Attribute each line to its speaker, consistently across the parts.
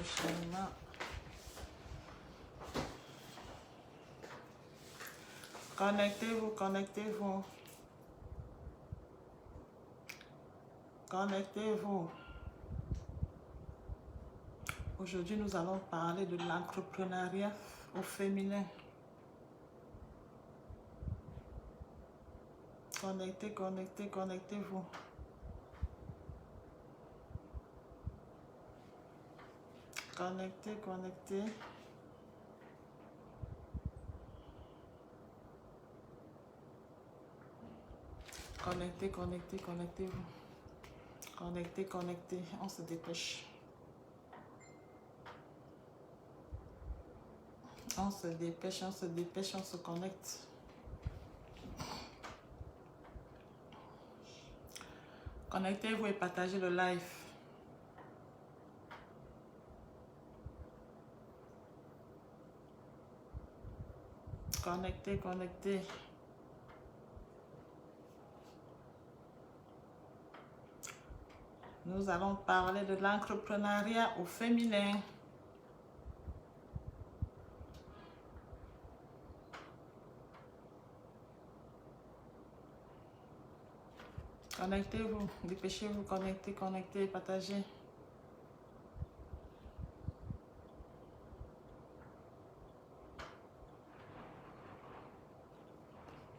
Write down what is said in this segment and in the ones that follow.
Speaker 1: prochainement. Connectez-vous, connectez-vous. Connectez-vous. Aujourd'hui, nous allons parler de l'entrepreneuriat au féminin. Connectez, connectez, connectez-vous. Connectez, connectez. Connectez, connectez, connectez-vous. Connectez, connectez. On se dépêche. On se dépêche, on se dépêche, on se connecte. Connectez-vous et partagez le live. Connectez, connectez. Nous allons parler de l'entrepreneuriat au féminin. Connectez-vous, dépêchez-vous, connectez, connectez, partagez.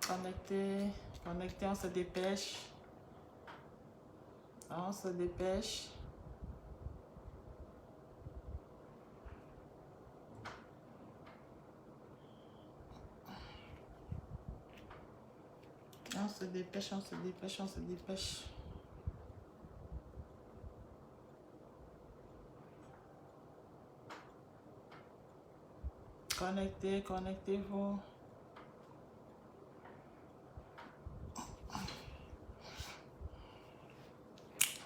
Speaker 1: Connectez, connectez, on se dépêche. On se dépêche. On se dépêche, on se dépêche, on se dépêche. Connectez, connectez-vous.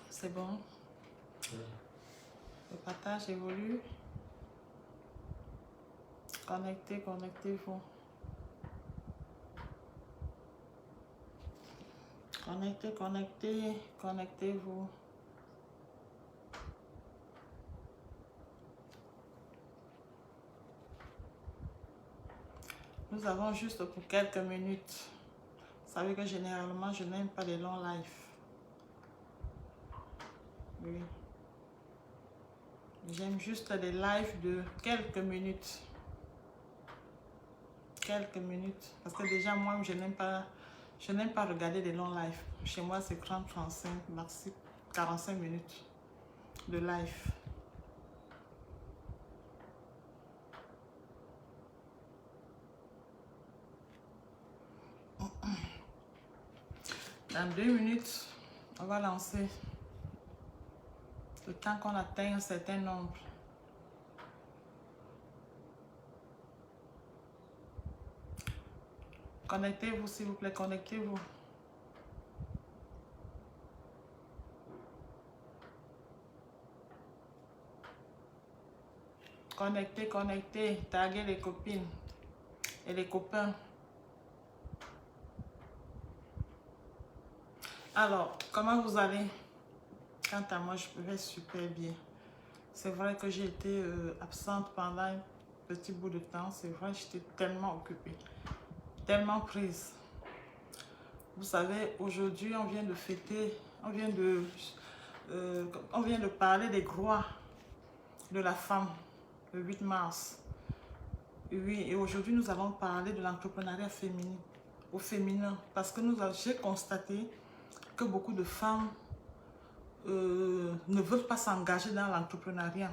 Speaker 1: C'est bon. Le partage évolue. Connectez, connectez-vous. Connectez, connectez, connectez-vous. Nous avons juste pour quelques minutes. Vous savez que généralement, je n'aime pas les longs lives. Oui. J'aime juste les lives de quelques minutes. Quelques minutes. Parce que déjà, moi, je n'aime pas regarder les longs lives. Chez moi, c'est 30, 35, maxi 45 minutes de live. Dans 2 minutes, on va lancer. Le temps qu'on atteigne un certain nombre. Connectez-vous, s'il vous plaît, connectez-vous. Connectez, connectez. Taguez les copines et les copains. Alors, comment vous allez? Quant à moi, je vais super bien. C'est vrai que j'ai été absente pendant un petit bout de temps. C'est vrai, j'étais tellement occupée, tellement prise. Vous savez, aujourd'hui, on vient de fêter, on vient de parler des droits de la femme, le 8 mars. Oui, et aujourd'hui, nous allons parler de l'entrepreneuriat féminin, au féminin. Parce que j'ai constaté que beaucoup de femmes ne veulent pas s'engager dans l'entrepreneuriat.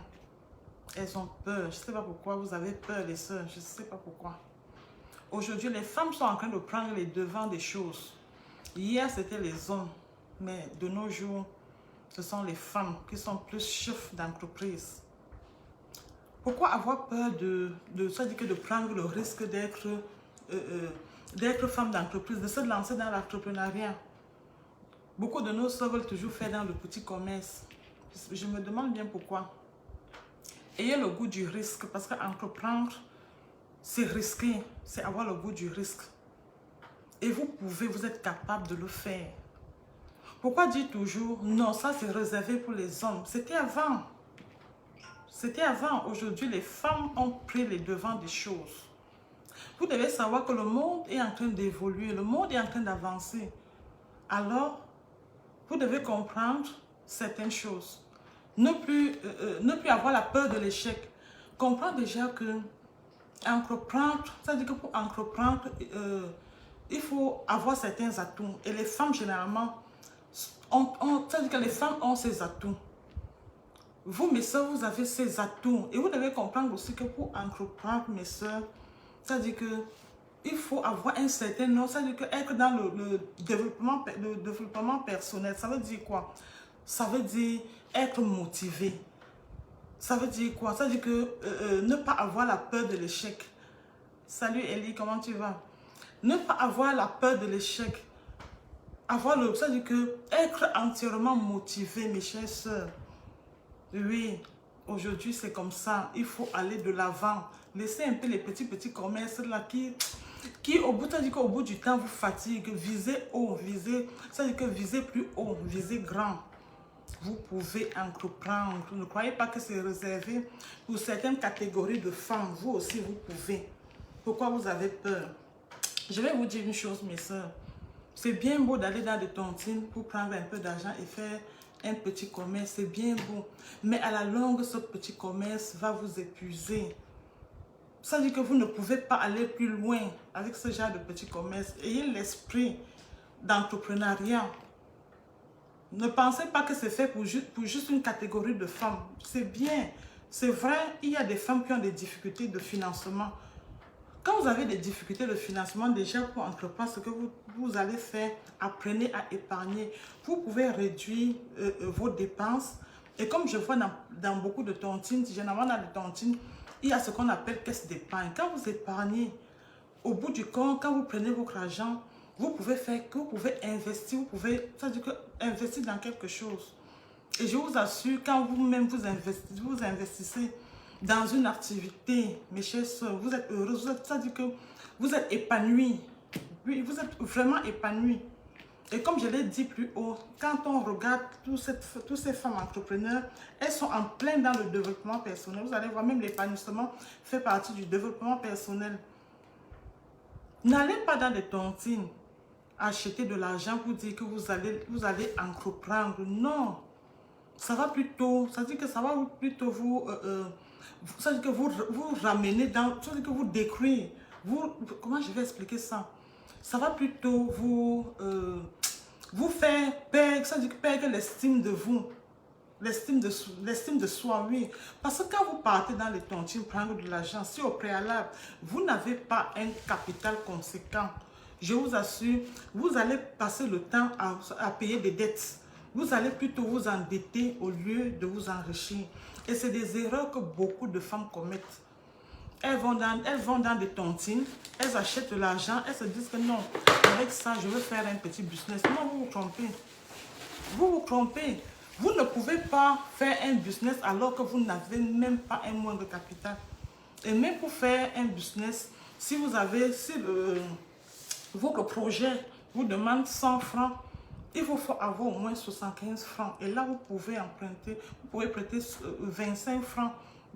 Speaker 1: Elles ont peur. Je ne sais pas pourquoi vous avez peur, les sœurs. Je ne sais pas pourquoi. Aujourd'hui, les femmes sont en train de prendre les devants des choses. Hier, c'était les hommes. Mais de nos jours, ce sont les femmes qui sont plus chefs d'entreprise. Pourquoi avoir peur de prendre le risque d'être femme d'entreprise, de se lancer dans l'entrepreneuriat? Beaucoup de nos sœurs veulent toujours faire dans le petit commerce. Je me demande bien pourquoi. Ayez le goût du risque, parce qu'entreprendre, c'est risquer, c'est avoir le goût du risque. Et vous êtes capable de le faire. Pourquoi dire toujours, non, ça c'est réservé pour les hommes? C'était avant. C'était avant. Aujourd'hui, les femmes ont pris les devants des choses. Vous devez savoir que le monde est en train d'évoluer, le monde est en train d'avancer. Alors, vous devez comprendre certaines choses. Ne plus avoir la peur de l'échec. Comprendre déjà que entreprendre, ça veut dire que pour entreprendre, il faut avoir certains atouts. Et les femmes, généralement, ça veut dire que les femmes ont ces atouts. Vous, mes soeurs, vous avez ces atouts. Et vous devez comprendre aussi que pour entreprendre, mes soeurs, ça veut dire que il faut avoir un certain nom. Ça veut dire que être dans le développement personnel, ça veut dire quoi? Ça veut dire être motivé. Ça veut dire quoi? Ça veut dire que ne pas avoir la peur de l'échec. Salut Ellie, comment tu vas? Ne pas avoir la peur de l'échec. Ça veut dire que être entièrement motivé, mes chères soeurs. Oui, aujourd'hui c'est comme ça. Il faut aller de l'avant. Laissez un peu les petits commerces là qui au bout, ça veut dire qu'au bout du temps vous fatigue. Visez haut, ça veut dire que visez plus haut, visez grand. Vous pouvez entreprendre. Ne croyez pas que c'est réservé pour certaines catégories de femmes. Vous aussi, vous pouvez. Pourquoi vous avez peur? Je vais vous dire une chose, mes soeurs. C'est bien beau d'aller dans des tontines pour prendre un peu d'argent et faire un petit commerce. C'est bien beau. Mais à la longue, ce petit commerce va vous épuiser. Ça veut dire que vous ne pouvez pas aller plus loin avec ce genre de petit commerce. Ayez l'esprit d'entrepreneuriat. Ne pensez pas que c'est fait pour juste une catégorie de femmes. C'est bien. C'est vrai, il y a des femmes qui ont des difficultés de financement. Quand vous avez des difficultés de financement, déjà pour entreprendre, ce que vous allez faire, apprenez à épargner. Vous pouvez réduire vos dépenses. Et comme je vois dans beaucoup de tontines, généralement dans les tontines, il y a ce qu'on appelle caisse d'épargne. Quand vous épargnez, au bout du compte, quand vous prenez votre argent, vous pouvez investir, ça veut dire que investir dans quelque chose. Et je vous assure, quand vous-même vous investissez dans une activité, mes chers soeurs, vous êtes heureux, ça veut dire que vous êtes épanoui. Oui, vous êtes vraiment épanoui. Et comme je l'ai dit plus haut, quand on regarde toutes ces femmes entrepreneurs, elles sont en plein dans le développement personnel. Vous allez voir, même l'épanouissement fait partie du développement personnel. N'allez pas dans des tontines acheter de l'argent pour dire que vous allez entreprendre. Non. Ça va plutôt, ça dit que ça va plutôt ça dit que vous ramener dans, ça dit que vous détruire. Comment je vais expliquer ça? Ça va plutôt vous faire perdre, ça dit que perdre l'estime de vous. L'estime de soi, oui. Parce que quand vous partez dans les tontines prendre de l'argent, si au préalable, vous n'avez pas un capital conséquent, je vous assure, vous allez passer le temps à payer des dettes. Vous allez plutôt vous endetter au lieu de vous enrichir. Et c'est des erreurs que beaucoup de femmes commettent. Elles vont dans des tontines, elles achètent de l'argent, elles se disent que non, avec ça, je veux faire un petit business. Non, vous vous trompez. Vous vous trompez. Vous ne pouvez pas faire un business alors que vous n'avez même pas un moindre capital. Et même pour faire un business, si votre projet vous demande 100 francs, il faut avoir au moins 75 francs. Et là, vous pouvez emprunter, vous pouvez prêter 25 francs,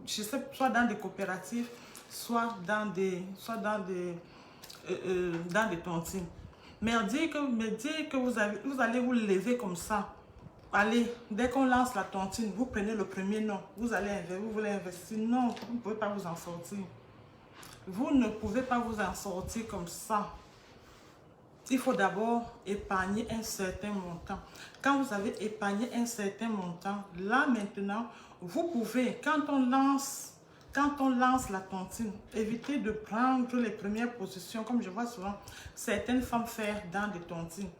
Speaker 1: je sais, soit dans des coopératives, soit dans des tontines. Mais dire que vous allez vous lever comme ça. Allez, dès qu'on lance la tontine, vous prenez le premier nom. Vous voulez investir. Non, vous ne pouvez pas vous en sortir. Vous ne pouvez pas vous en sortir comme ça. Il faut d'abord épargner un certain montant. Quand vous avez épargné un certain montant, là maintenant, vous pouvez, quand on lance la tontine, évitez de prendre les premières positions, comme je vois souvent certaines femmes faire dans des tontines.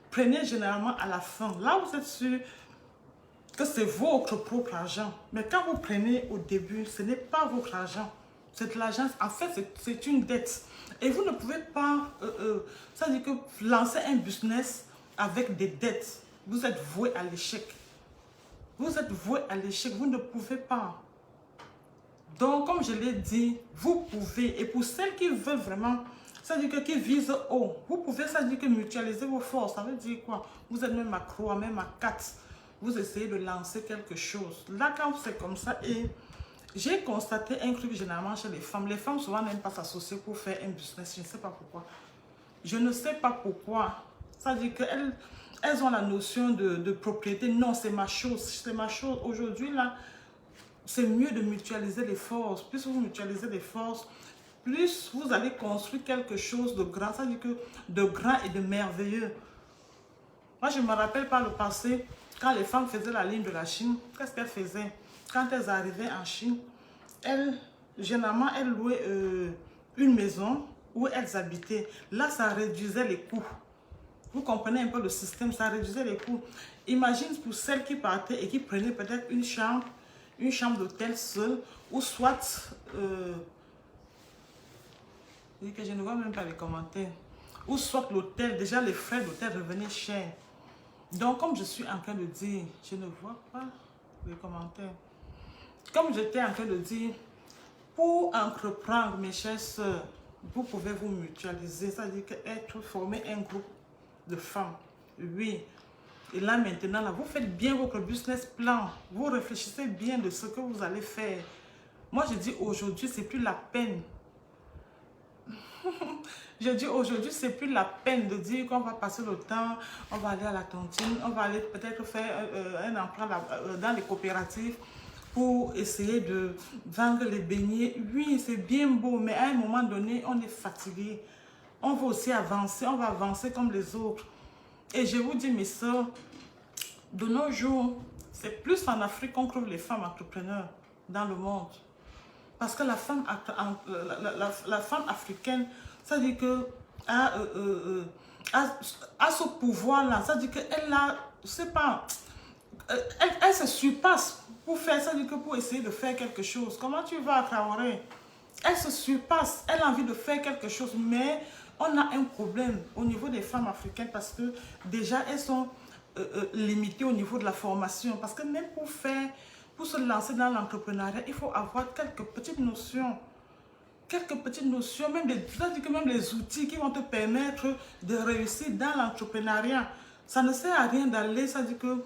Speaker 1: Prenez généralement à la fin. Là, vous êtes sûr que c'est votre propre argent. Mais quand vous prenez au début, ce n'est pas votre argent. C'est de l'argent. En fait, c'est une dette. Et vous ne pouvez pas, ça veut dire que lancer un business avec des dettes, vous êtes voué à l'échec. Vous êtes voué à l'échec. Vous ne pouvez pas. Donc, comme je l'ai dit, vous pouvez. Et pour celles qui veulent vraiment, ça veut dire que qui visent haut, vous pouvez, ça veut dire que mutualiser vos forces. Ça veut dire quoi? Vous êtes même à 3, même à 4. Vous essayez de lancer quelque chose. Là, quand c'est comme ça, et J'ai constaté un truc généralement chez les femmes. Les femmes souvent n'aiment pas s'associer pour faire un business. Je ne sais pas pourquoi. Je ne sais pas pourquoi. Ça veut dire qu'elles ont la notion de propriété. Non, c'est ma chose. C'est ma chose. Aujourd'hui, là, c'est mieux de mutualiser les forces. Plus vous mutualisez les forces, plus vous allez construire quelque chose de grand. Ça veut dire que de grand et de merveilleux. Moi, je me rappelle par le passé, quand les femmes faisaient la ligne de la Chine, qu'est-ce qu'elles faisaient? Quand elles arrivaient en Chine, généralement, elles louaient une maison où elles habitaient. Là, ça réduisait les coûts. Vous comprenez un peu le système, ça réduisait les coûts. Imagine pour celles qui partaient et qui prenaient peut-être une chambre d'hôtel seule, ou soit, je ne vois même pas les commentaires, ou soit l'hôtel, déjà les frais d'hôtel revenaient chers. Donc, comme je suis en train de dire, je ne vois pas les commentaires. Comme j'étais en train de dire, pour entreprendre, mes chères sœurs, vous pouvez vous mutualiser, c'est-à-dire former un groupe de femmes. Oui. Et là, maintenant, là, vous faites bien votre business plan. Vous réfléchissez bien de ce que vous allez faire. Moi, je dis aujourd'hui, c'est plus la peine. Je dis aujourd'hui, c'est plus la peine de dire qu'on va passer le temps, on va aller à la cantine, on va aller peut-être faire un emprunt dans les coopératives pour essayer de vendre les beignets. Oui, c'est bien beau, mais à un moment donné, on est fatigué. On va aussi avancer, on va avancer comme les autres. Et je vous dis, mes soeurs, de nos jours, c'est plus en Afrique qu'on trouve les femmes entrepreneurs dans le monde. Parce que la femme africaine, ça dit que a ce pouvoir-là, ça dit qu'elle a, je sais pas, elle se surpasse pour faire, ça dit que pour essayer de faire quelque chose. Comment tu vas à Traoré? Elle se surpasse, elle a envie de faire quelque chose, mais on a un problème au niveau des femmes africaines parce que déjà elles sont limitées au niveau de la formation. Parce que même pour se lancer dans l'entrepreneuriat, il faut avoir quelques petites notions. Même les outils qui vont te permettre de réussir dans l'entrepreneuriat. Ça ne sert à rien d'aller, ça dit que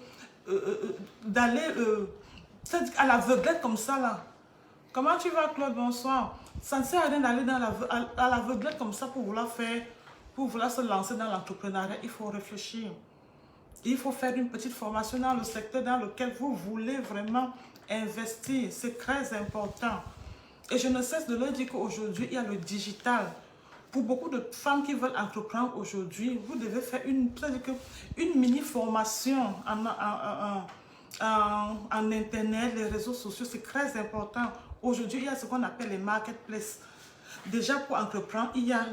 Speaker 1: à l'aveuglette comme ça là. Comment tu vas, Claude? Bonsoir. Ça ne sert à rien d'aller à l'aveuglette comme ça pour vouloir se lancer dans l'entrepreneuriat. Il faut réfléchir. Il faut faire une petite formation dans le secteur dans lequel vous voulez vraiment investir. C'est très important. Et je ne cesse de leur dire qu'aujourd'hui, il y a le digital. Pour beaucoup de femmes qui veulent entreprendre aujourd'hui, vous devez faire une mini-formation en Internet, les réseaux sociaux. C'est très important. Aujourd'hui, il y a ce qu'on appelle les marketplaces. Déjà, pour entreprendre, il y a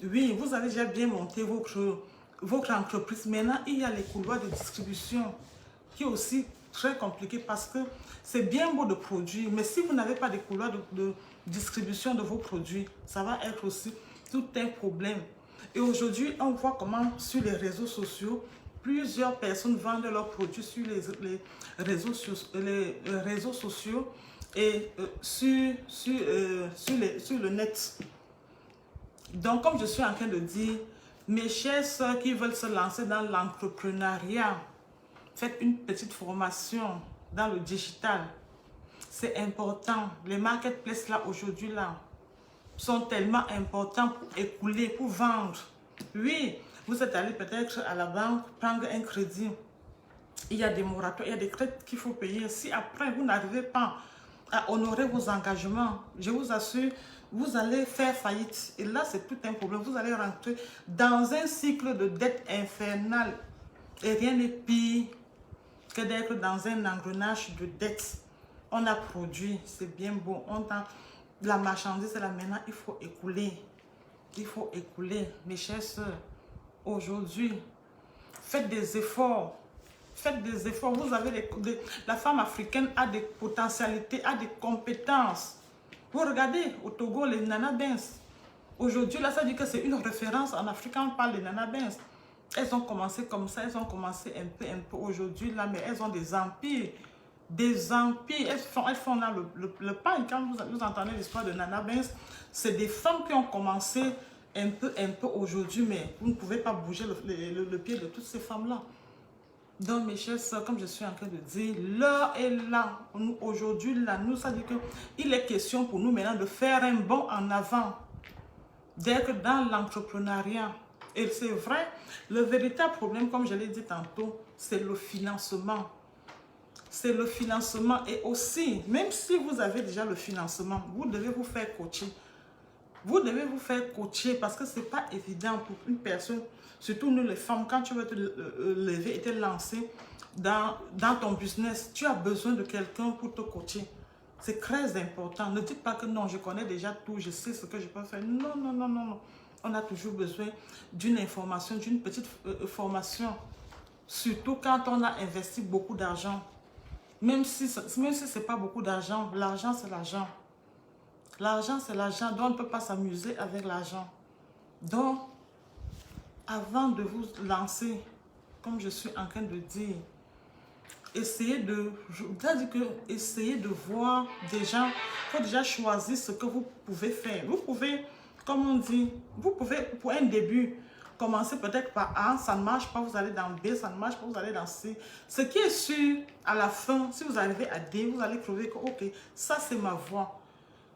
Speaker 1: oui, vous avez déjà bien monté votre entreprise. Maintenant, il y a les couloirs de distribution qui est aussi très compliqué parce que c'est bien beau de produire, mais si vous n'avez pas de couloirs de distribution de vos produits, ça va être aussi tout un problème. Et aujourd'hui, on voit comment sur les réseaux sociaux, plusieurs personnes vendent leurs produits sur les réseaux sociaux et sur le net. Donc, comme je suis en train de dire, mes chères sœurs qui veulent se lancer dans l'entrepreneuriat, faites une petite formation dans le digital. C'est important. Les marketplaces là, aujourd'hui là, sont tellement importants pour écouler, pour vendre. Oui, vous êtes allé peut-être à la banque prendre un crédit. Il y a des moratoires, il y a des crédits qu'il faut payer. Si après vous n'arrivez pas à honorer vos engagements, je vous assure, vous allez faire faillite. Et là, c'est tout un problème. Vous allez rentrer dans un cycle de dette infernale. Et rien n'est pire que d'être dans un engrenage de dette. On a produit, c'est bien beau. La marchandise est là maintenant, il faut écouler. Il faut écouler. Mes chères sœurs, aujourd'hui, faites des efforts. Faites des efforts. Vous avez la femme africaine a des potentialités, a des compétences. Vous regardez au Togo, les Nana Benz. Aujourd'hui, là, ça dit que c'est une référence en Afrique. On parle des Nana Benz. Elles ont commencé comme ça, elles ont commencé un peu aujourd'hui, là, mais elles ont des empires. Des empires. Elles font là le pain. Quand vous entendez l'histoire de Nana Benz, c'est des femmes qui ont commencé un peu aujourd'hui, mais vous ne pouvez pas bouger le pied de toutes ces femmes-là. Donc, mes chers soeurs, comme je suis en train de dire, l'heure est là. Aujourd'hui, là, nous, ça dit qu'il est question pour nous maintenant de faire un bond en avant, d'être dans l'entrepreneuriat. Et c'est vrai, le véritable problème, comme je l'ai dit tantôt, c'est le financement. C'est le financement. Et aussi, même si vous avez déjà le financement, vous devez vous faire coacher. Vous devez vous faire coacher parce que ce n'est pas évident pour une personne, surtout nous les femmes, quand tu veux te lever et te lancer dans ton business, tu as besoin de quelqu'un pour te coacher. C'est très important. Ne dites pas que non, je connais déjà tout, je sais ce que je peux faire. Non, non, non, non, non. On a toujours besoin d'une information, d'une petite formation. Surtout quand on a investi beaucoup d'argent. Même si ce n'est pas beaucoup d'argent, l'argent c'est l'argent. L'argent, c'est l'argent, donc on ne peut pas s'amuser avec l'argent. Donc, avant de vous lancer, comme je suis en train de dire, essayez de voir déjà, il faut déjà choisir ce que vous pouvez faire. Vous pouvez, comme on dit, vous pouvez, pour un début, commencer peut-être par A, ça ne marche pas, vous allez dans B, ça ne marche pas, vous allez dans C. Ce qui est sûr, à la fin, si vous arrivez à D, vous allez trouver que, ok, ça c'est ma voie.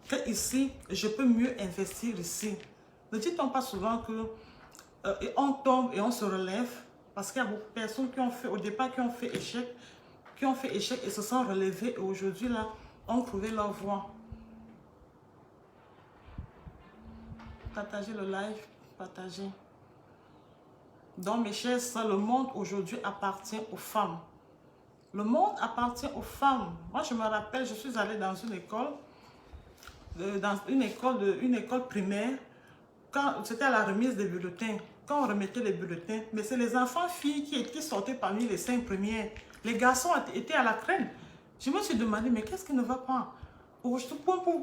Speaker 1: Que ici, je peux mieux investir ici. Ne dit-on pas souvent que on tombe et on se relève parce qu'il y a beaucoup de personnes qui ont fait, au départ, qui ont fait échec et se sont relevées et aujourd'hui, là, ont trouvé leur voie. Partagez le live, partagez. Donc, mes chers soeurs, le monde aujourd'hui appartient aux femmes. Le monde appartient aux femmes. Moi, je me rappelle, je suis allée dans une école, une école primaire, quand c'était à la remise des bulletins, quand on remettait les bulletins, mais c'est les enfants-filles qui sortaient parmi les 5 premières. Les garçons étaient à la traîne. Je me suis demandé, mais qu'est-ce qui ne va pas? Pour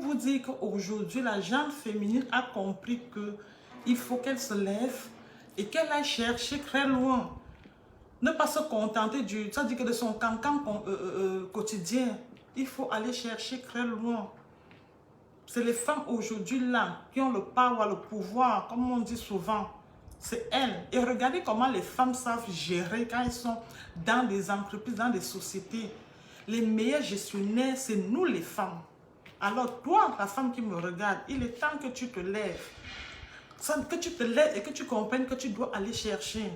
Speaker 1: vous dire qu'aujourd'hui, la gente féminine a compris qu'il faut qu'elle se lève et qu'elle aille chercher très loin. Ne pas se contenter de son cancan quotidien. Il faut aller chercher très loin. C'est les femmes aujourd'hui là qui ont le power, le pouvoir, comme on dit souvent. C'est elles. Et regardez comment les femmes savent gérer quand elles sont dans des entreprises, dans des sociétés. Les meilleurs gestionnaires, c'est nous les femmes. Alors toi, la femme qui me regarde, il est temps que tu te lèves. Que tu te lèves et que tu comprennes que tu dois aller chercher.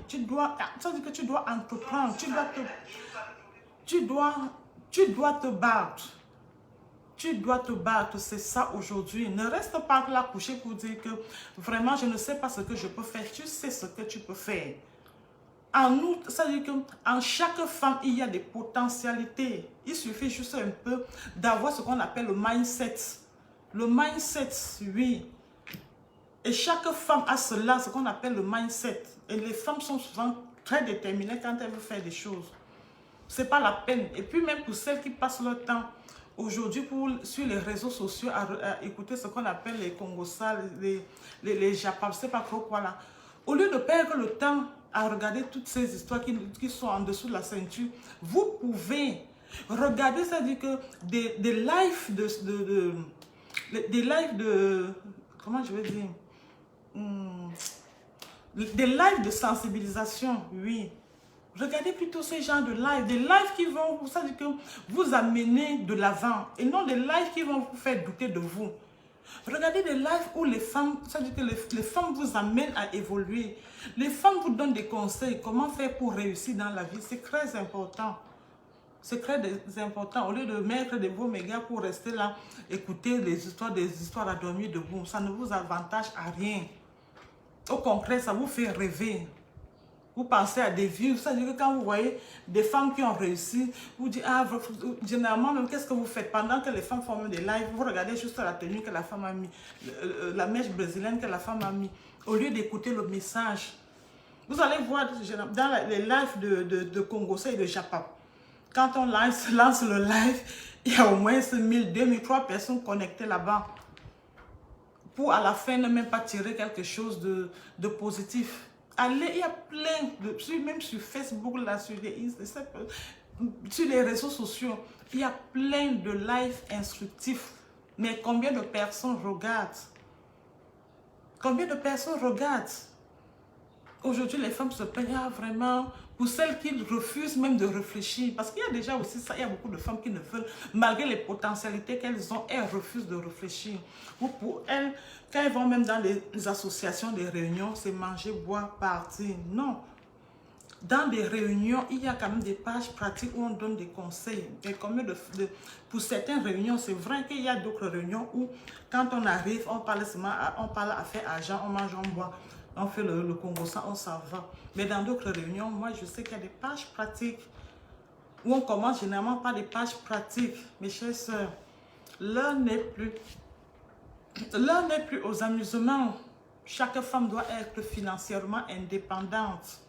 Speaker 1: Ça veut dire que tu dois entreprendre. Tu dois te battre. Tu dois te battre, c'est ça aujourd'hui. Ne reste pas là couché pour dire que vraiment je ne sais pas ce que je peux faire. Tu sais ce que tu peux faire. En nous, ça veut dire qu'en chaque femme, il y a des potentialités. Il suffit juste un peu d'avoir ce qu'on appelle le mindset. Le mindset, oui. Et chaque femme a cela, ce qu'on appelle le mindset. Et les femmes sont souvent très déterminées quand elles veulent faire des choses. Ce n'est pas la peine. Et puis même pour celles qui passent leur temps aujourd'hui sur les réseaux sociaux à écouter ce qu'on appelle les Congossas, les Japas, je ne sais pas trop quoi là. Au lieu de perdre le temps à regarder toutes ces histoires qui sont en dessous de la ceinture, vous pouvez regarder, ça dit que des lives comment je vais dire, des lives de sensibilisation, oui. Regardez plutôt ces genres de lives, des lives qui vont ça dit que vous amener de l'avant et non des lives qui vont vous faire douter de vous. Regardez des lives où les femmes, ça dit que les femmes vous amènent à évoluer. Les femmes vous donnent des conseils, comment faire pour réussir dans la vie. C'est très important. C'est très important. Au lieu de mettre des beaux mégas pour rester là, écouter des histoires à dormir debout, ça ne vous avantage à rien. Au contraire, ça vous fait rêver. Vous pensez à des vies, ça veut dire que quand vous voyez des femmes qui ont réussi, vous dites, ah, généralement, même qu'est-ce que vous faites? Pendant que les femmes font des lives, vous regardez juste la tenue que la femme a mis, la mèche brésilienne que la femme a mis, au lieu d'écouter le message. Vous allez voir dans les lives de Congossais et de Japon, quand on lance le live, il y a au moins 1000, 2000, 3000 personnes connectées là-bas. Pour à la fin ne même pas tirer quelque chose de positif. Allez, il y a plein même sur Facebook, là, sur les réseaux sociaux, il y a plein de lives instructifs. Mais combien de personnes regardent? Combien de personnes regardent? Aujourd'hui, les femmes se plaignent vraiment pour celles qui refusent même de réfléchir. Parce qu'il y a déjà aussi ça, il y a beaucoup de femmes qui ne veulent, malgré les potentialités qu'elles ont, elles refusent de réfléchir. Ou pour elles, quand elles vont même dans les associations, des réunions, c'est manger, boire, partir. Non. Dans des réunions, il y a quand même des pages pratiques où on donne des conseils. Et pour certaines réunions, c'est vrai qu'il y a d'autres réunions où, quand on arrive, on parle seulement, on parle affaires argent, on mange, on boit, on fait le Congo, ça, on s'en va. Mais dans d'autres réunions, moi, je sais qu'il y a des pages pratiques où on commence généralement par des pages pratiques. Mes chères sœurs, l'heure n'est plus aux amusements. Chaque femme doit être financièrement indépendante.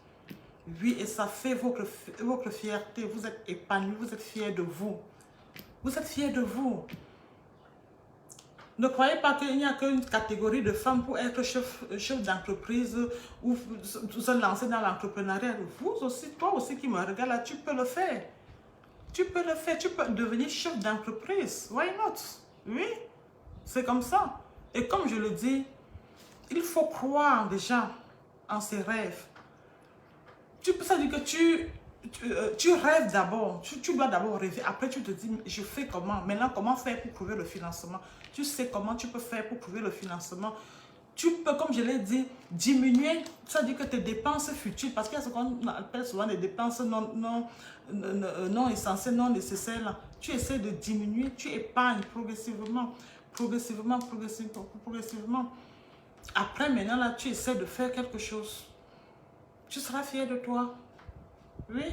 Speaker 1: Oui, et ça fait votre fierté. Vous êtes épanoui, vous êtes fiers de vous. Vous êtes fiers de vous. Ne croyez pas qu'il n'y a qu'une catégorie de femmes pour être chef d'entreprise ou se lancer dans l'entrepreneuriat. Vous aussi, toi aussi qui me regarde là, tu peux le faire. Tu peux le faire, tu peux devenir chef d'entreprise. Why not? Oui, c'est comme ça. Et comme je le dis, il faut croire déjà en ses rêves. Ça veut dire que tu rêves d'abord, tu dois d'abord rêver, après tu te dis, je fais comment? Maintenant, comment faire pour trouver le financement? Tu sais comment tu peux faire pour trouver le financement? Tu peux, comme je l'ai dit, diminuer, ça veut dire que tes dépenses futiles, parce qu'il y a ce qu'on appelle souvent des dépenses non essentielles, non nécessaires. Là. Tu essaies de diminuer, tu épargnes progressivement, progressivement. Après, maintenant, là, tu essaies de faire quelque chose. Tu seras fier de toi. Oui.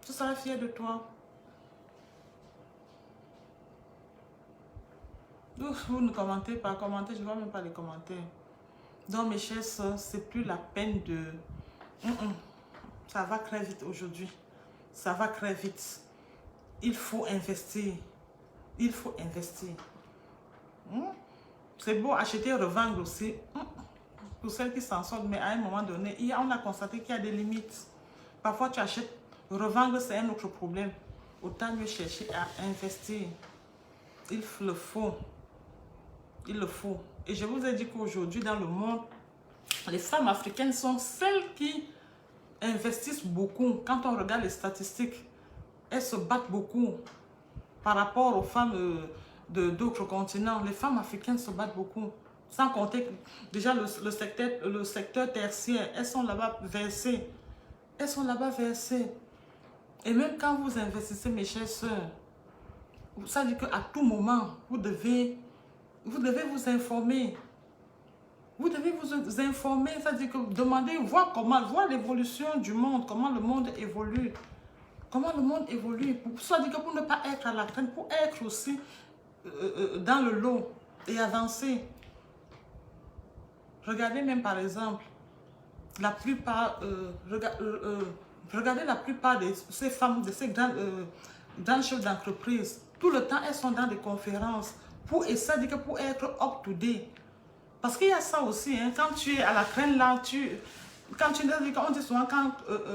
Speaker 1: Tu seras fier de toi. Vous ne commentez pas. Commentez, je ne vois même pas les commentaires. Donc, mes chers soeurs, c'est plus la peine de... Ça va très vite aujourd'hui. Ça va très vite. Il faut investir. Il faut investir. C'est beau acheter et revendre aussi. Pour celles qui s'en sortent, mais à un moment donné, on a constaté qu'il y a des limites. Parfois, tu achètes, revendre, c'est un autre problème. Autant mieux chercher à investir. Il le faut. Il le faut. Et je vous ai dit qu'aujourd'hui, dans le monde, les femmes africaines sont celles qui investissent beaucoup. Quand on regarde les statistiques, elles se battent beaucoup par rapport aux femmes d'autres continents. Les femmes africaines se battent beaucoup. Sans compter que déjà le secteur tertiaire, elles sont là-bas versées. Elles sont là-bas versées. Et même quand vous investissez, mes chères sœurs, ça veut dire qu'à tout moment, vous devez vous informer. Vous devez vous informer, ça veut dire que demander, voir l'évolution du monde, comment le monde évolue. Comment le monde évolue. Ça veut dire que pour ne pas être à la traîne, pour être aussi dans le lot et avancer. Regardez même par exemple, la plupart, regardez la plupart de ces femmes, de ces grands chefs d'entreprise, tout le temps elles sont dans des conférences pour essayer de pour être up-to-date. Parce qu'il y a ça aussi, hein, quand tu es à la traîne là, on dit souvent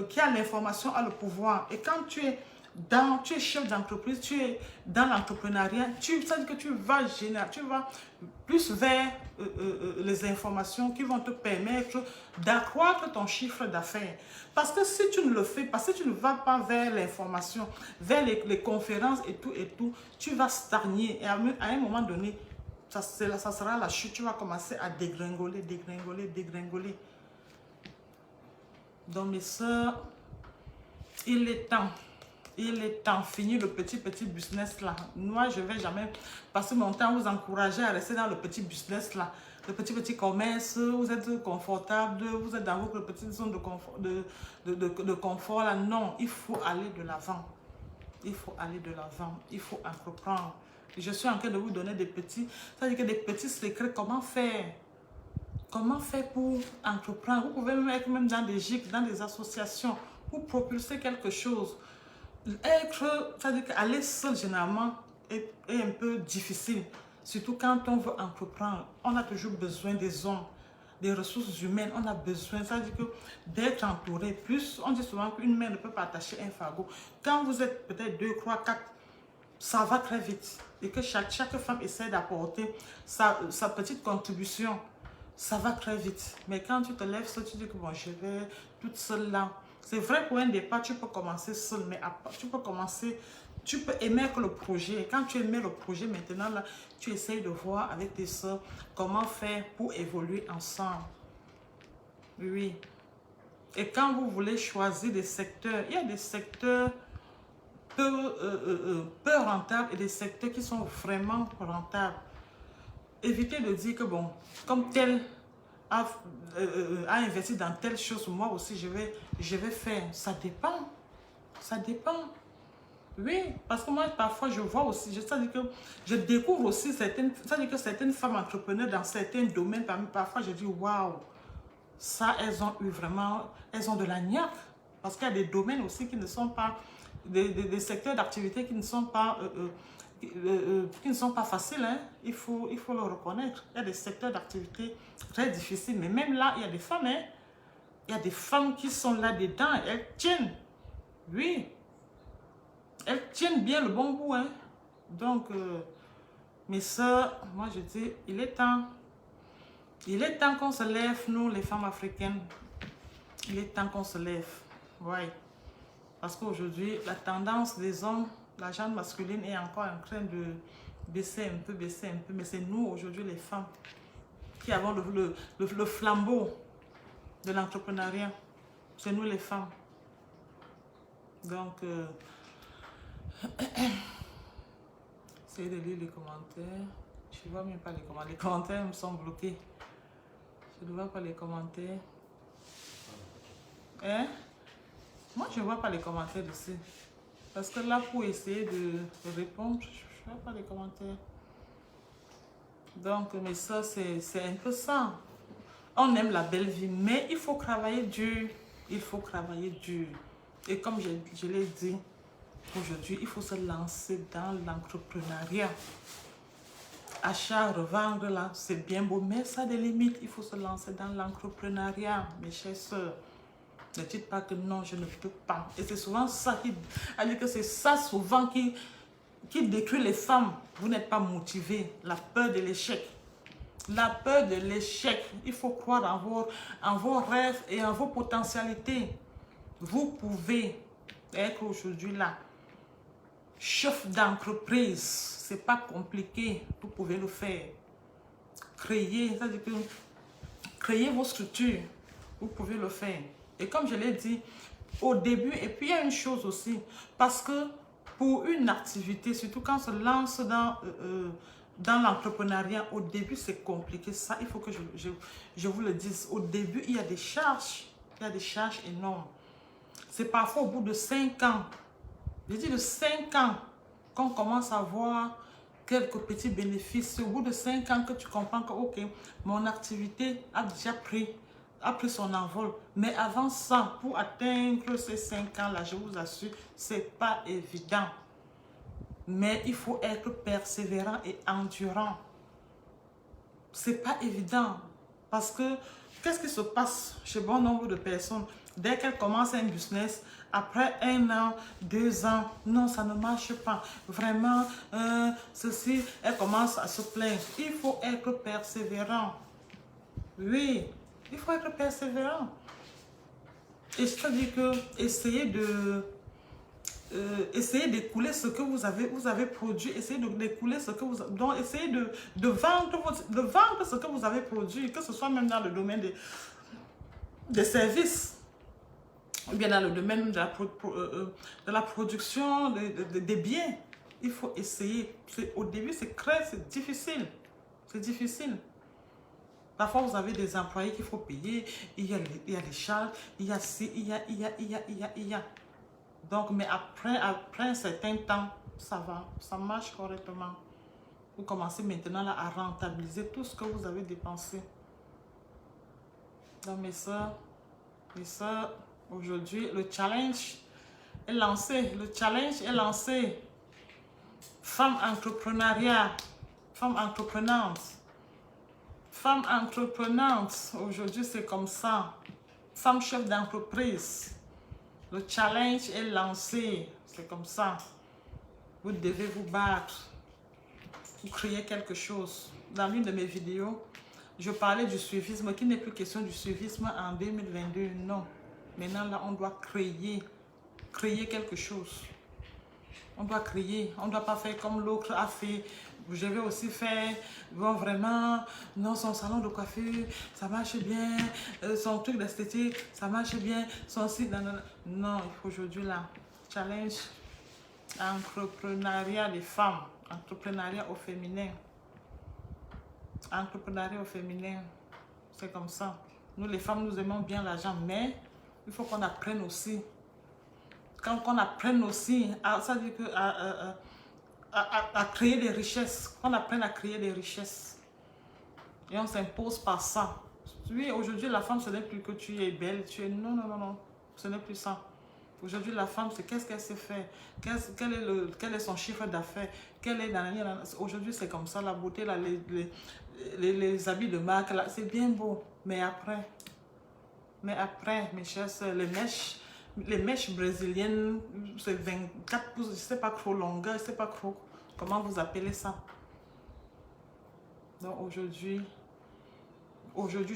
Speaker 1: qu'il y a l'information a le pouvoir. Et quand tu es chef d'entreprise, tu es dans l'entrepreneuriat, ça veut dire que tu vas plus vers les informations qui vont te permettre d'accroître ton chiffre d'affaires. Parce que si tu ne le fais pas, si tu ne vas pas vers l'information, vers les conférences et tout, tu vas stagner. Et à un moment donné, ça sera la chute. Tu vas commencer à dégringoler. Donc mes soeurs, il est temps, fini le petit business là. Moi, je ne vais jamais passer mon temps à vous encourager à rester dans le petit business là. Le petit commerce, vous êtes confortable, vous êtes dans votre petite zone de confort là. Non, il faut aller de l'avant. Il faut entreprendre. Je suis en train de vous donner des petits secrets. Comment faire? Comment faire pour entreprendre? Vous pouvez même être dans des GIC, dans des associations, pour propulser quelque chose. Ça veut dire qu'aller seul, généralement, est un peu difficile. Surtout quand on veut entreprendre. On a toujours besoin des hommes, des ressources humaines. On a besoin, ça veut dire d'être entouré. Plus, on dit souvent qu'une main ne peut pas attacher un fardeau. Quand vous êtes peut-être 2, 3, 4, ça va très vite. Et que chaque femme essaie d'apporter sa petite contribution. ça va très vite. Mais quand tu te lèves seul, tu dis que bon, je vais toute seule là. C'est vrai, pour un départ, tu peux commencer seul, mais tu peux commencer, tu peux émettre le projet. Quand tu émets le projet, maintenant là, tu essayes de voir avec tes soeurs comment faire pour évoluer ensemble. Oui. Et quand vous voulez choisir des secteurs, il y a des secteurs peu rentables et des secteurs qui sont vraiment rentables. Évitez de dire que bon, comme tel a investi dans telle chose, moi aussi je vais faire. Ça dépend. Ça dépend. Oui, parce que moi parfois je vois aussi, c'est-à-dire que je découvre aussi c'est-à-dire que certaines femmes entrepreneurs dans certains domaines, parfois je dis waouh, ça elles ont eu vraiment, elles ont de la niaque. Parce qu'il y a des domaines aussi qui ne sont pas, des secteurs d'activité qui ne sont pas faciles, hein. Il faut le reconnaître. Il y a des secteurs d'activité très difficiles, mais même là, il y a des femmes, hein. Il y a des femmes qui sont là-dedans, elles tiennent. Oui, elles tiennent bien le bon bout, hein. Donc, mes soeurs, moi je dis, il est temps. Il est temps qu'on se lève, nous, les femmes africaines. Il est temps qu'on se lève. Oui. Parce qu'aujourd'hui, la tendance des hommes, la gente masculine est encore en train de baisser un peu. Mais c'est nous, aujourd'hui, les femmes, qui avons le flambeau de l'entrepreneuriat. C'est nous, les femmes. Donc, essayez de lire les commentaires. Je ne vois même pas les commentaires. Les commentaires me sont bloqués. Je ne vois pas les commentaires. Hein? Moi, je ne vois pas les commentaires dessus. Parce que là, pour essayer de répondre, je ne vois pas les commentaires. Donc, mais ça, c'est un peu ça. On aime la belle vie, mais il faut travailler dur. Il faut travailler dur. Et comme je l'ai dit, aujourd'hui, il faut se lancer dans l'entrepreneuriat. Achat, revendre, là, c'est bien beau, mais ça a des limites. Il faut se lancer dans l'entrepreneuriat, mes chères soeurs. Ne dites pas que non, je ne peux pas. Et c'est souvent ça c'est ça souvent qui détruit les femmes. Vous n'êtes pas motivé. La peur de l'échec. La peur de l'échec. Il faut croire en vos rêves et en vos potentialités. Vous pouvez être aujourd'hui là. Chef d'entreprise. C'est pas compliqué. Vous pouvez le faire. Créer vos structures. Vous pouvez le faire. Et comme je l'ai dit au début, et puis il y a une chose aussi, parce que pour une activité, surtout quand on se lance dans l'entrepreneuriat, au début c'est compliqué. Ça, il faut que je vous le dise. Au début, il y a des charges. Il y a des charges énormes. C'est parfois au bout de 5 ans, je dis de 5 ans, qu'on commence à voir quelques petits bénéfices. C'est au bout de 5 ans que tu comprends que, ok, mon activité a déjà pris son envol. Mais avant ça, pour atteindre ces 5 ans-là, je vous assure, c'est pas évident. Mais il faut être persévérant et endurant. C'est pas évident. Parce que, qu'est-ce qui se passe chez bon nombre de personnes? Dès qu'elles commencent un business, après 1 an, 2 ans, non, ça ne marche pas. Vraiment, ceci, elles commencent à se plaindre. Il faut être persévérant. Oui. Il faut être persévérant. Et je te dis que essayez d'écouler ce que vous avez produit. Essayez d'écouler ce que vous avez. Donc, essayez de vendre ce que vous avez produit, que ce soit même dans le domaine des services, ou bien dans le domaine de la production des biens. Il faut essayer. Au début, c'est difficile. C'est difficile. Parfois, vous avez des employés qu'il faut payer, il y a les charges, il y a ci, il y a. Donc, mais après un certain temps, ça va, ça marche correctement. Vous commencez maintenant là, à rentabiliser tout ce que vous avez dépensé. Donc, mes soeurs, aujourd'hui, le challenge est lancé. Le challenge est lancé. Femme entrepreneuriat, femme entreprenante. Femme entreprenante, aujourd'hui c'est comme ça. Femme chef d'entreprise. Le challenge est lancé. C'est comme ça. Vous devez vous battre pour créer quelque chose. Dans l'une de mes vidéos, Je parlais du suivisme, qui n'est plus question du suivisme en 2022, non. Maintenant, là, on doit créer quelque chose. On doit créer, on ne doit pas faire comme l'autre a fait. Je vais aussi faire, bon vraiment, non, son salon de coiffure, ça marche bien, son truc d'esthétique, ça marche bien, son site, non, non, non. Non, il faut aujourd'hui là, challenge, entrepreneuriat des femmes, entrepreneuriat au féminin. Entrepreneuriat au féminin, c'est comme ça. Nous les femmes, nous aimons bien l'argent, mais il faut qu'on apprenne aussi. Quand on apprenne aussi, ça veut dire que à créer des richesses, qu'on apprenne à créer des richesses. Et on s'impose par ça. Oui, aujourd'hui, la femme, ce n'est plus que tu es belle, tu es... Non, non, non, non, ce n'est plus ça. Aujourd'hui, la femme, c'est qu'est-ce qu'elle sait faire, quel est son chiffre d'affaires, quel est dans aujourd'hui, c'est comme ça, la beauté, là, les habits de marque, c'est bien beau. Mais après, mes chers soeurs, les mèches brésiliennes, c'est 24 pouces, je ne sais pas trop longueur, je ne sais pas trop comment vous appelez ça. Donc aujourd'hui,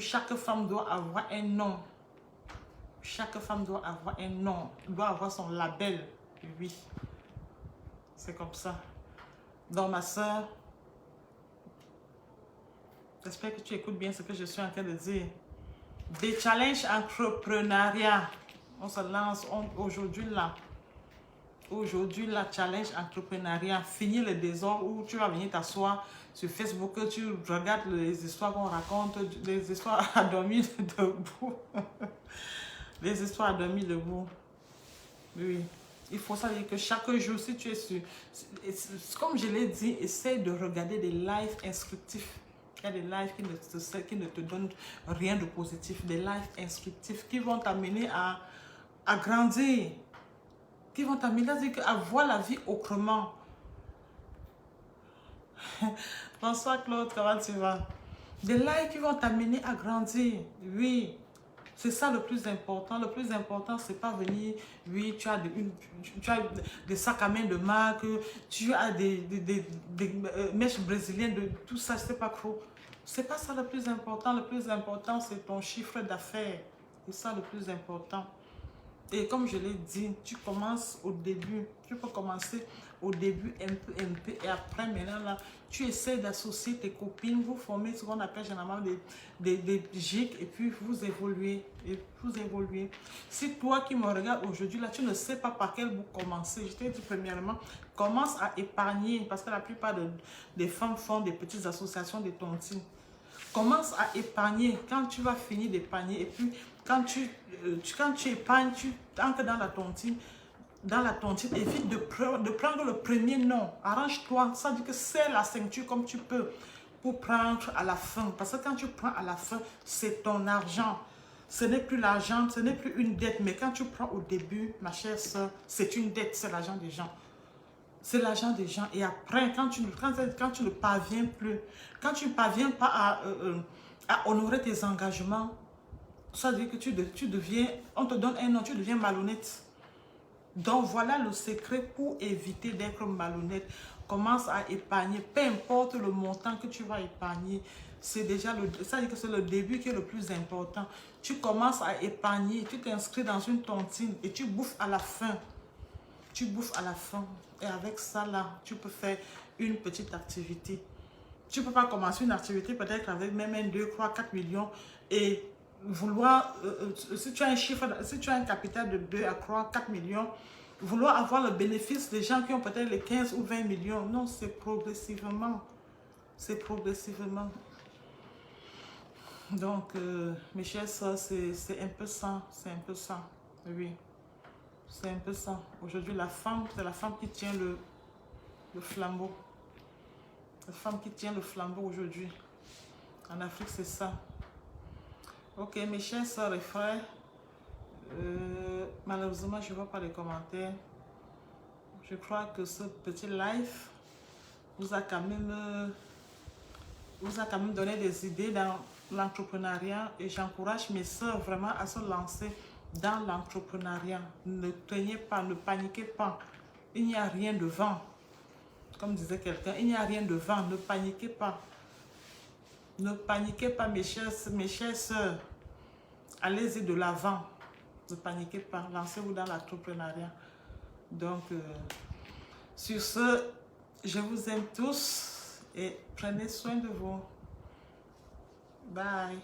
Speaker 1: chaque femme doit avoir un nom. Chaque femme doit avoir un nom, doit avoir son label. Oui, c'est comme ça. Donc ma soeur, j'espère que tu écoutes bien ce que je suis en train de dire. Des challenges entrepreneuriat. On se lance aujourd'hui là. Aujourd'hui, la challenge entrepreneuriat. Finir le désordre où tu vas venir t'asseoir sur Facebook, tu regardes les histoires qu'on raconte, des histoires à dormir debout. Les histoires à dormir debout. Oui. Il faut savoir que chaque jour, si tu es sur... Comme je l'ai dit, essaye de regarder des lives instructifs. Il y a des lives qui ne te donnent rien de positif. Des lives instructifs qui vont t'amener à grandir. Qui vont t'amener à voir la vie autrement. François Claude, comment tu vas? Des lives qui vont t'amener à grandir. Oui. C'est ça le plus important. Le plus important, c'est pas venir, oui, tu as des sacs à main de marque, tu as des mèches brésiliennes, de tout ça, c'est pas trop. C'est pas ça le plus important. Le plus important, c'est ton chiffre d'affaires. C'est ça le plus important. Et comme je l'ai dit, tu commences au début. Tu peux commencer au début un peu. Et après, maintenant, là, tu essaies d'associer tes copines. Vous formez ce qu'on appelle généralement des gigs. Et puis, vous évoluez. Et vous évoluez. Si toi qui me regardes aujourd'hui, là, tu ne sais pas par quel bout commencer. Je t'ai dit premièrement, commence à épargner. Parce que la plupart des femmes font des petites associations de tontines. Commence à épargner. Quand tu vas finir d'épargner, et puis quand tu épargnes, tu entres dans la tontine. Évite de prendre le premier nom. Arrange-toi. Ça veut dire que serre la ceinture comme tu peux pour prendre à la fin. Parce que quand tu prends à la fin, c'est ton argent. Ce n'est plus l'argent, ce n'est plus une dette. Mais quand tu prends au début, ma chère soeur, c'est une dette, c'est l'argent des gens. C'est l'argent des gens. Et après, quand tu ne parviens plus, quand tu ne parviens pas à honorer tes engagements, ça veut dire que tu deviens, on te donne un nom, tu deviens malhonnête. Donc voilà le secret pour éviter d'être malhonnête. Commence à épargner, peu importe le montant que tu vas épargner. C'est déjà ça veut dire que c'est le début qui est le plus important. Tu commences à épargner, tu t'inscris dans une tontine et tu bouffes à la fin. Tu bouffes à la fin. Et avec ça, là, tu peux faire une petite activité. Tu ne peux pas commencer une activité peut-être avec même 1, 2, 3, 4 millions et vouloir, si tu as un chiffre, si tu as un capital de 2 à 3, 4 millions, vouloir avoir le bénéfice des gens qui ont peut-être les 15 ou 20 millions. Non, c'est progressivement. C'est progressivement. Donc, mes chers soeurs, c'est un peu ça. C'est un peu ça. Oui. C'est un peu ça. Aujourd'hui, la femme, c'est la femme qui tient le flambeau. La femme qui tient le flambeau aujourd'hui. En Afrique, c'est ça. Ok, mes chers soeurs et frères, malheureusement, je ne vois pas les commentaires. Je crois que ce petit live vous a quand même donné des idées dans l'entrepreneuriat et j'encourage mes soeurs vraiment à se lancer dans l'entrepreneuriat. Ne craignez pas, ne paniquez pas. Il n'y a rien devant. Comme disait quelqu'un, il n'y a rien devant. Ne paniquez pas. Ne paniquez pas, mes chères sœurs. Allez-y de l'avant. Ne paniquez pas. Lancez-vous dans l'entrepreneuriat. Donc, sur ce, je vous aime tous et prenez soin de vous. Bye.